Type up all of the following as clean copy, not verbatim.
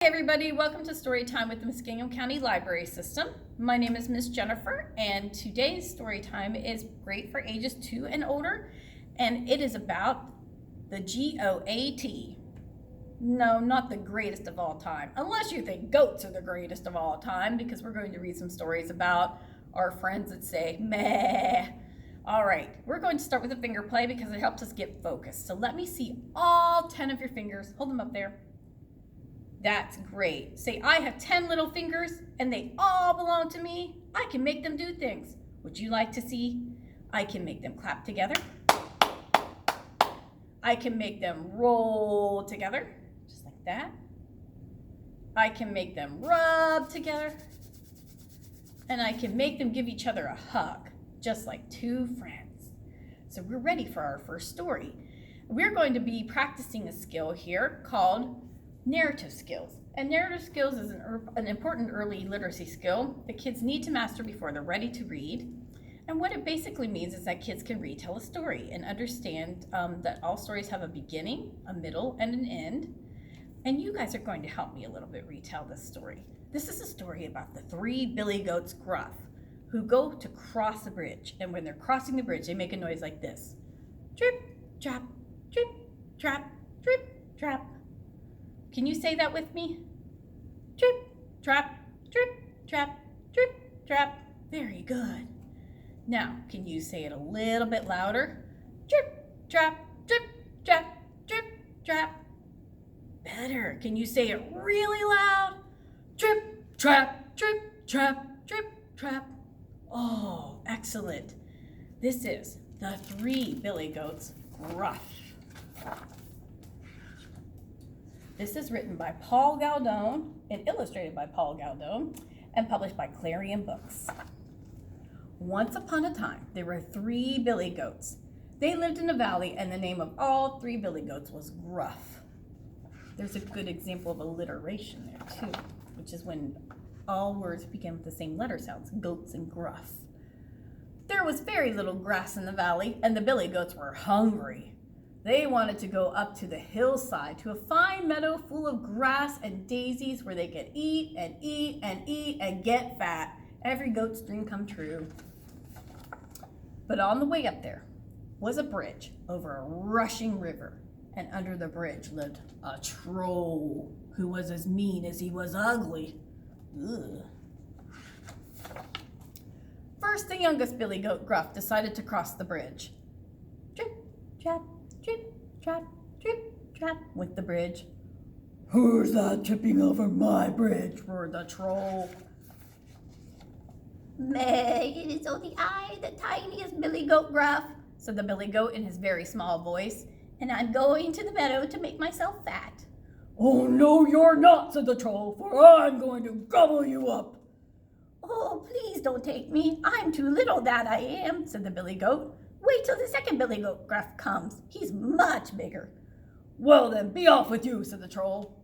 Hey everybody, welcome to Storytime with the Muskingum County Library System. My name is Miss Jennifer, and today's Storytime is great for ages 2 and older, and it is about the GOAT. No, not the greatest of all time, unless you think goats are the greatest of all time, because we're going to read some stories about our friends that say meh. All right, we're going to start with a finger play because it helps us get focused. So let me see all 10 of your fingers. Hold them up there. That's great. Say, I have 10 little fingers and they all belong to me. I can make them do things. Would you like to see? I can make them clap together. I can make them roll together, just like that. I can make them rub together. And I can make them give each other a hug, just like two friends. So we're ready for our first story. We're going to be practicing a skill here called narrative skills. And narrative skills is an important early literacy skill that kids need to master before they're ready to read. And what it basically means is that kids can retell a story and understand that all stories have a beginning, a middle, and an end. And you guys are going to help me a little bit retell this story. This is a story about the 3 Billy Goats Gruff who go to cross a bridge. And when they're crossing the bridge, they make a noise like this. Drip, drop, drip, trap, drip, trap. Can you say that with me? Drip, trap, drip, trap, drip, trap. Very good. Now, can you say it a little bit louder? Drip, trap, drip, trap, drip, trap. Better. Can you say it really loud? Drip, trap, drip, trap, drip, trap. Oh, excellent. This is the 3 Billy Goats Gruff. This is written by Paul Galdone and illustrated by Paul Galdone and published by Clarion Books. Once upon a time, there were 3 Billy Goats. They lived in a valley, and the name of all 3 Billy Goats was Gruff. There's a good example of alliteration there too, which is when all words begin with the same letter sounds, goats and gruff. There was very little grass in the valley, and the Billy Goats were hungry. They wanted to go up to the hillside to a fine meadow full of grass and daisies where they could eat and eat and eat and get fat. Every goat's dream come true. But on the way up there was a bridge over a rushing river, and under the bridge lived a troll who was as mean as he was ugly. Ugh. First, the youngest Billy Goat Gruff decided to cross the bridge. Drip, trap, drip, trap, drip, trap, went the bridge. Who's that tripping over my bridge? Roared the troll. Meh, it is only I, the tiniest Billy Goat Gruff, said the Billy Goat in his very small voice, and I'm going to the meadow to make myself fat. Oh, no, you're not, said the troll, for I'm going to gobble you up. Oh, please don't take me. I'm too little, that I am, said the Billy Goat. Wait till the second Billy Goat Gruff comes. He's much bigger. Well then, be off with you, said the troll.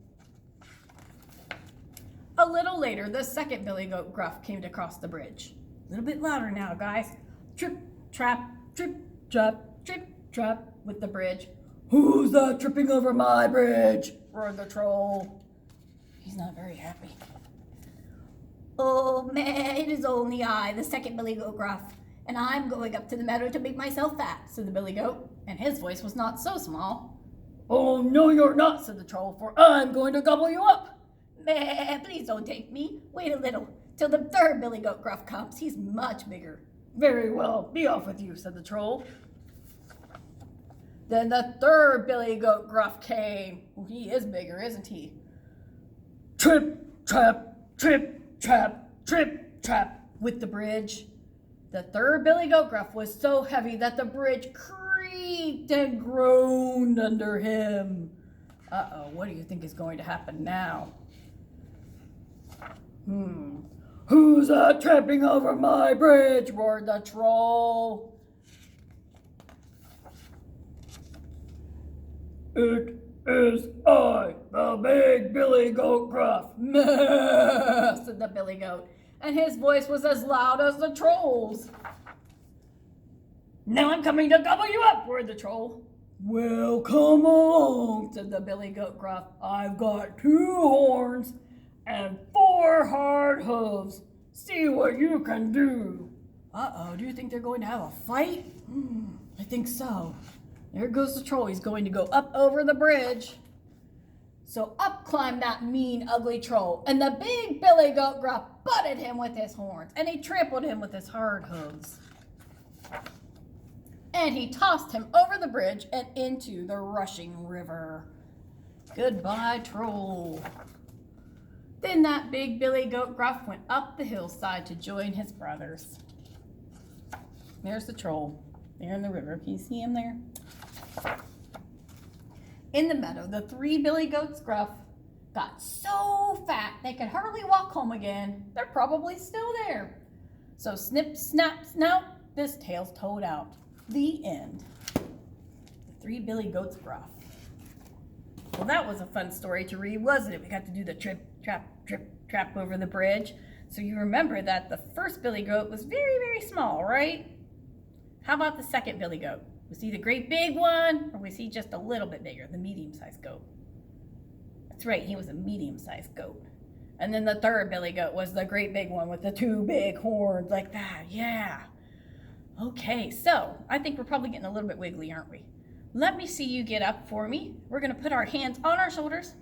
A little later, the second Billy Goat Gruff came to cross the bridge. A little bit louder now, guys. Trip, trap, trip, trap, trip, trap, with the bridge. Who's that tripping over my bridge? Roared the troll. He's not very happy. Oh, man, it is only I, the second Billy Goat Gruff, and I'm going up to the meadow to make myself fat, said the Billy Goat, and his voice was not so small. Oh, no, you're not, said the troll, for I'm going to gobble you up. Meh, please don't take me. Wait a little, till the third Billy Goat Gruff comes. He's much bigger. Very well, be off with you, said the troll. Then the third Billy Goat Gruff came. Well, he is bigger, isn't he? Trip, trap, trip, trap, trip, trap, with the bridge. The third Billy Goat Gruff was so heavy that the bridge creaked and groaned under him. Uh-oh, what do you think is going to happen now? Who's that tramping over my bridge? Roared the troll. It is I, the big Billy Goat Gruff. Meh, said the Billy Goat, and his voice was as loud as the troll's. Now I'm coming to gobble you up, roared the troll. Well, come along, said the Billy Goat Gruff. I've got 2 horns and 4 hard hooves. See what you can do. Uh-oh, do you think they're going to have a fight? I think so. There goes the troll. He's going to go up over the bridge. So up climbed that mean, ugly troll, and the big Billy Goat Gruff butted him with his horns, and he trampled him with his hard hooves. And he tossed him over the bridge and into the rushing river. Goodbye, troll. Then that big Billy Goat Gruff went up the hillside to join his brothers. There's the troll, there in the river. Can you see him there? In the meadow, the 3 Billy Goats Gruff got so fat they could hardly walk home again. They're probably still there. So snip, snap, snout, this tale's told out. The end. The 3 Billy Goats Gruff. Well, that was a fun story to read, wasn't it? We got to do the trip, trap over the bridge. So you remember that the first Billy Goat was very, very small, right? How about the second Billy Goat? Was he the great big one, or was he just a little bit bigger, the medium-sized goat? That's right, he was a medium-sized goat. And then the third Billy Goat was the great big one with the 2 big horns like that, yeah. Okay, so I think we're probably getting a little bit wiggly, aren't we? Let me see you get up for me. We're gonna put our hands on our shoulders.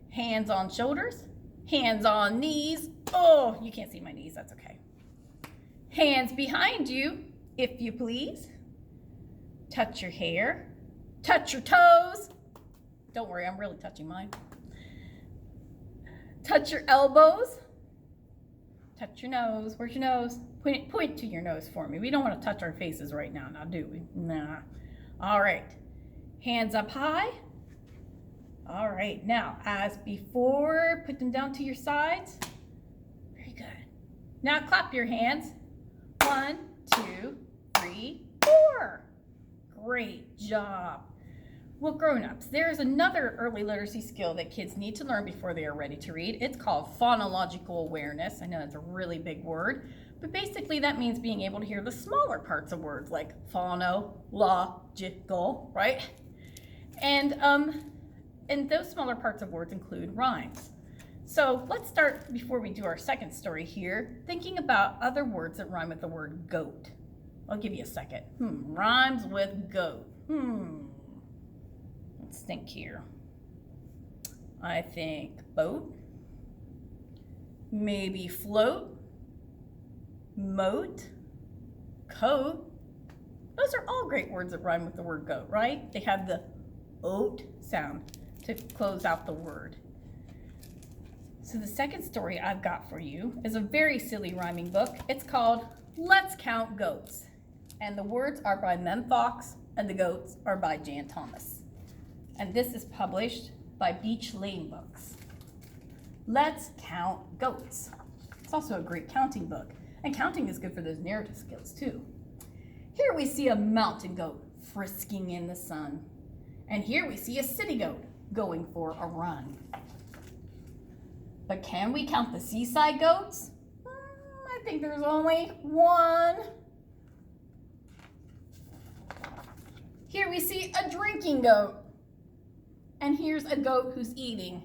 Hands on shoulders, hands on knees. Oh, you can't see my knees, that's okay. Hands behind you, if you please. Touch your hair, touch your toes. Don't worry, I'm really touching mine. Touch your elbows, touch your nose. Where's your nose? Point to your nose for me. We don't want to touch our faces right now, do we? Nah. All right, hands up high. All right, now as before, put them down to your sides. Very good. Now clap your hands. 1, 2, 3, 4. Great job. Well, grown-ups, there's another early literacy skill that kids need to learn before they are ready to read. It's called phonological awareness. I know that's a really big word, but basically that means being able to hear the smaller parts of words like phonological, right? And those smaller parts of words include rhymes. So let's start, before we do our second story here, thinking about other words that rhyme with the word goat. I'll give you a second. Rhymes with goat. Let's think here. I think boat, maybe float, moat, coat. Those are all great words that rhyme with the word goat, right? They have the oat sound to close out the word. So the second story I've got for you is a very silly rhyming book. It's called Let's Count Goats. And the words are by Mem Fox and the goats are by Jan Thomas. And this is published by Beach Lane Books. Let's Count Goats. It's also a great counting book. And counting is good for those narrative skills too. Here we see a mountain goat frisking in the sun. And here we see a city goat going for a run. But can we count the seaside goats? I think there's only one. Here we see a drinking goat. And here's a goat who's eating.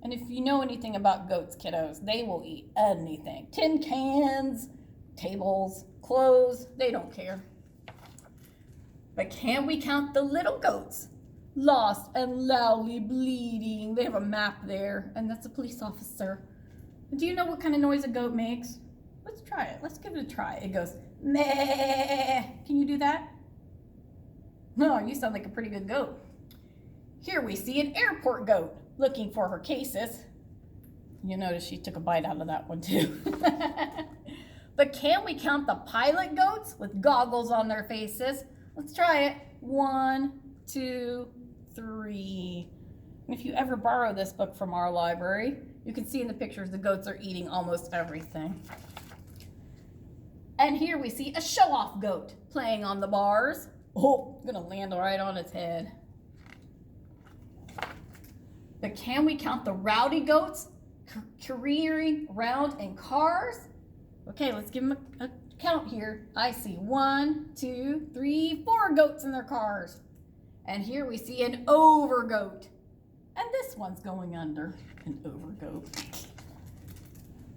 And if you know anything about goats, kiddos, they will eat anything. Tin cans, tables, clothes, they don't care. But can we count the little goats? Lost and loudly bleeding. They have a map there, and that's a police officer. Do you know what kind of noise a goat makes? Let's try it. Let's give it a try. It goes, meh. Can you do that? No, you sound like a pretty good goat. Here we see an airport goat looking for her cases. You notice she took a bite out of that one too. But can we count the pilot goats with goggles on their faces? Let's try it. 1, 2, 3. And if you ever borrow this book from our library, you can see in the pictures the goats are eating almost everything. And here we see a show-off goat playing on the bars. Oh, I'm gonna land right on its head. But can we count the rowdy goats careering around in cars? Okay, let's give them a count here. I see 1, 2, 3, 4 goats in their cars. And here we see an overgoat. And this one's going under, an overgoat.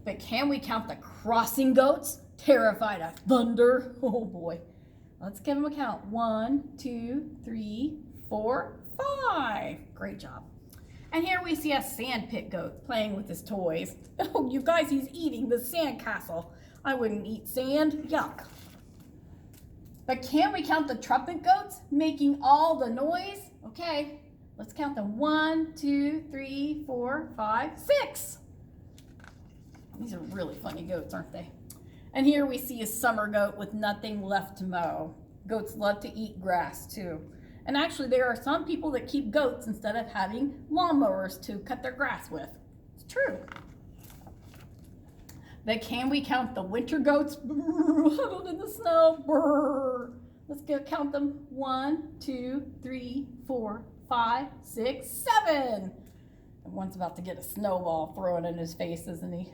But can we count the crossing goats? Terrified of thunder. Oh boy. Let's give them a count. 1, 2, 3, 4, 5. Great job. And here we see a sandpit goat playing with his toys. Oh, you guys, he's eating the sandcastle. I wouldn't eat sand. Yuck. But can we count the trumpet goats making all the noise? Okay, let's count them. 1, 2, 3, 4, 5, 6. These are really funny goats, aren't they? And here we see a summer goat with nothing left to mow. Goats love to eat grass too. And actually there are some people that keep goats instead of having lawnmowers to cut their grass with. It's true. But can we count the winter goats huddled in the snow? Brr. Let's count them. 1, 2, 3, 4, 5, 6, 7. And one's about to get a snowball thrown in his face, isn't he?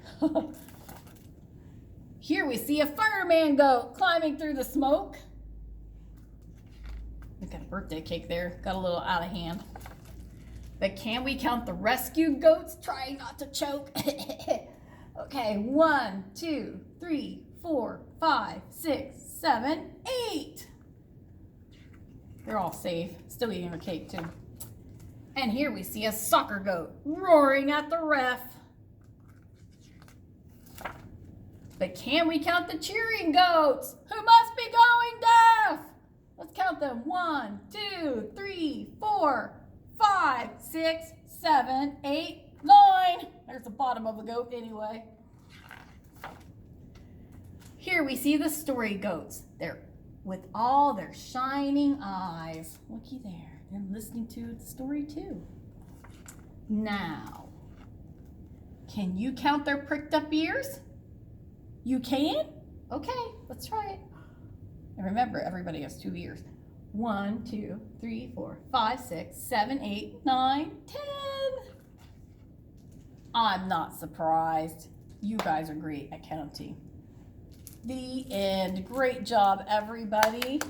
Here we see a fireman goat climbing through the smoke. We got a birthday cake there. Got a little out of hand. But can we count the rescued goats trying not to choke? Okay, 1, 2, 3, 4, 5, 6, 7, 8. They're all safe. Still eating their cake too. And here we see a soccer goat roaring at the ref. But can we count the cheering goats who must be going deaf? Let's count them. 1, 2, 3, 4, 5, 6, 7, 8, 9. There's the bottom of a goat anyway. Here we see the story goats. They're with all their shining eyes. Looky there. They're listening to the story too. Now, can you count their pricked up ears? You can? Okay, let's try it. And remember, everybody has 2 ears. 1, 2, 3, 4, 5, 6, 7, 8, 9, 10. I'm not surprised. You guys are great at counting. The end. Great job, everybody.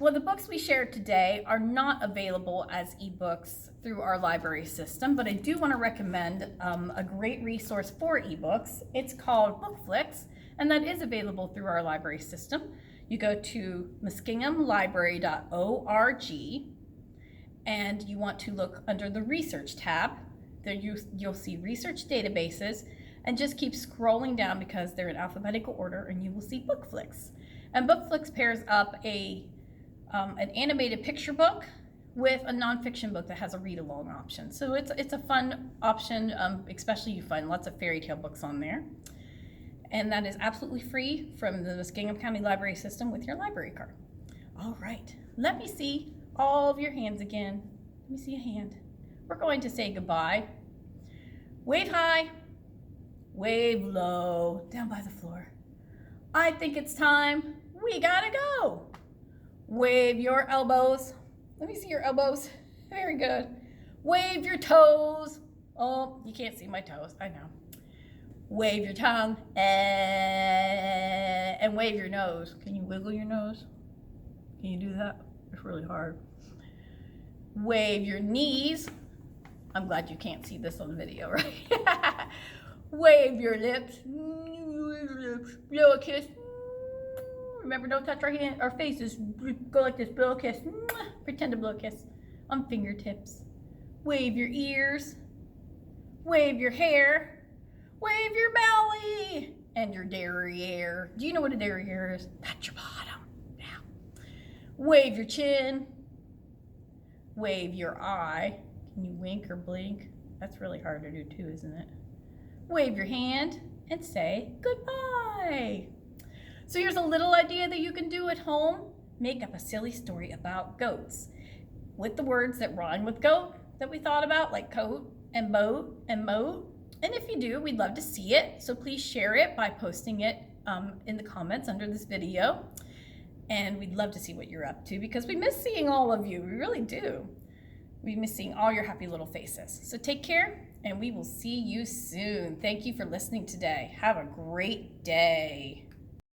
Well, the books we shared today are not available as ebooks through our library system, but I do want to recommend a great resource for ebooks. It's called BookFlix, and that is available through our library system. You go to muskingumlibrary.org, and you want to look under the research tab. There you'll see research databases, and just keep scrolling down because they're in alphabetical order, and you will see BookFlix. And BookFlix pairs up an animated picture book with a nonfiction book that has a read-along option. So it's a fun option, especially you find lots of fairy tale books on there. And that is absolutely free from the Muskingum County Library System with your library card. All right, let me see all of your hands again. Let me see a hand. We're going to say goodbye. Wave high, wave low, down by the floor. I think it's time. We gotta go. Wave your elbows. Let me see your elbows. Very good. Wave your toes. Oh, you can't see my toes, I know. Wave your tongue, and wave your nose. Can you wiggle your nose? Can you do that? It's really hard. Wave your knees. I'm glad you can't see this on the video, right? Wave your lips. Blow a kiss. Remember, don't touch our faces. Go like this, blow a kiss. Pretend to blow a kiss on fingertips. Wave your ears. Wave your hair. Wave your belly and your derriere. Do you know what a derriere is? That's your bottom. Yeah. Wave your chin. Wave your eye. Can you wink or blink? That's really hard to do too, isn't it? Wave your hand and say goodbye. So here's a little idea that you can do at home. Make up a silly story about goats with the words that rhyme with goat that we thought about, like coat and boat and moat. And if you do, we'd love to see it. So please share it by posting it in the comments under this video. And we'd love to see what you're up to because we miss seeing all of you. We really do. We miss seeing all your happy little faces. So take care and we will see you soon. Thank you for listening today. Have a great day.